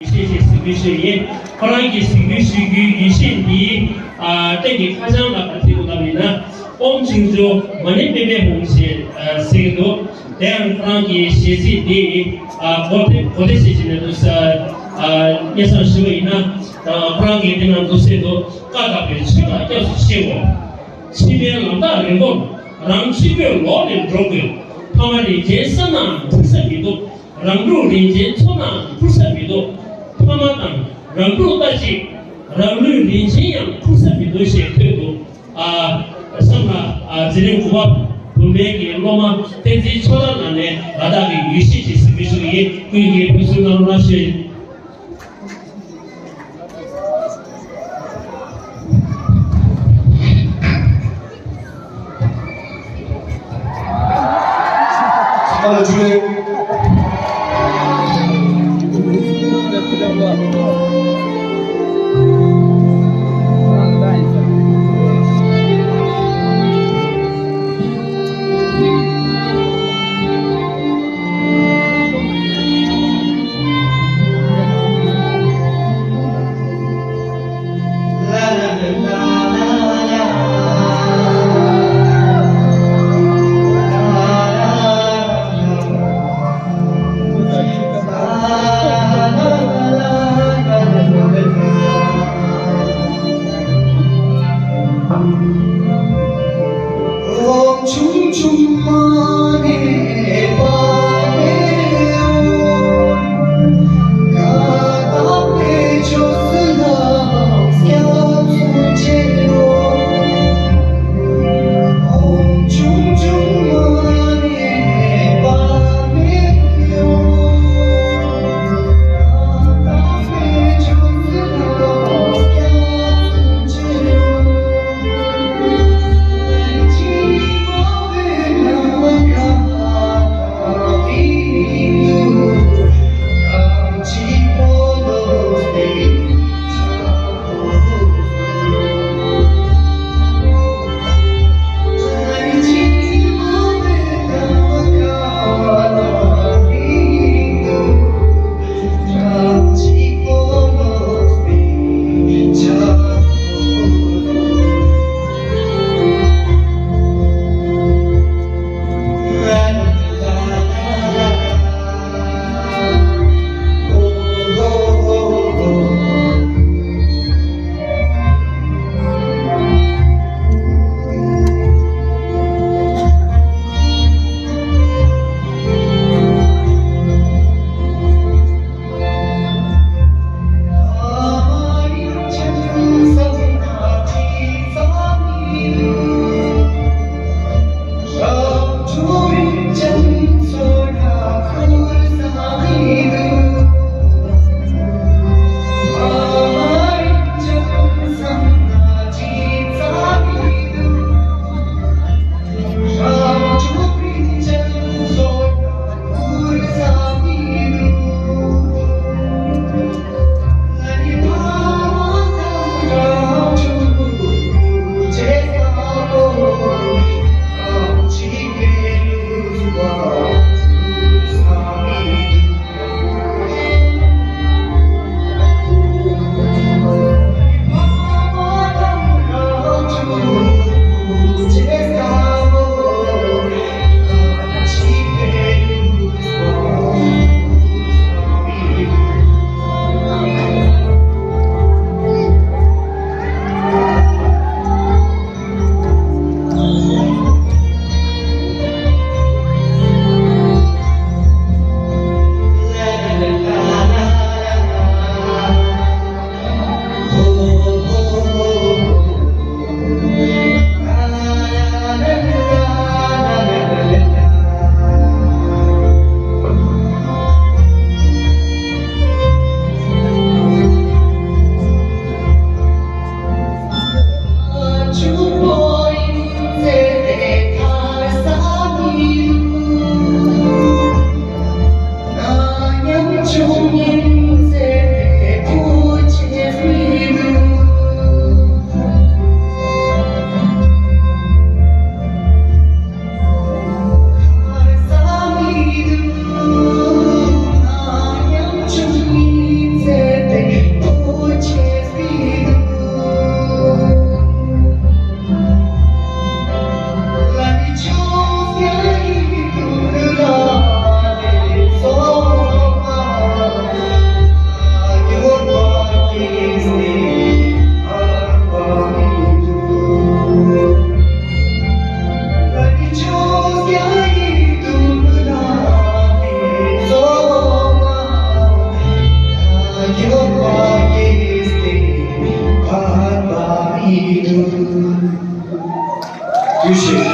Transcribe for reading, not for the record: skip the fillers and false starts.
谢谢四位师爷，后来给四位师爷现地这个开张了，这个那边呢，我们清楚，我们这边红线这个多，这样让给学习的我的学习呢都是也算是为呢，让给的呢都是都大大的去了，就是希望，这边老大人工，让这边老人照顾，他们的健身呢不是很多，让路人健操呢不是很多。他们等人路大些，人路人这样不是很多些很多什么这类国分别给罗马在这错的那呢，大家的语气就是必须也对也不是那些。主任。 씨.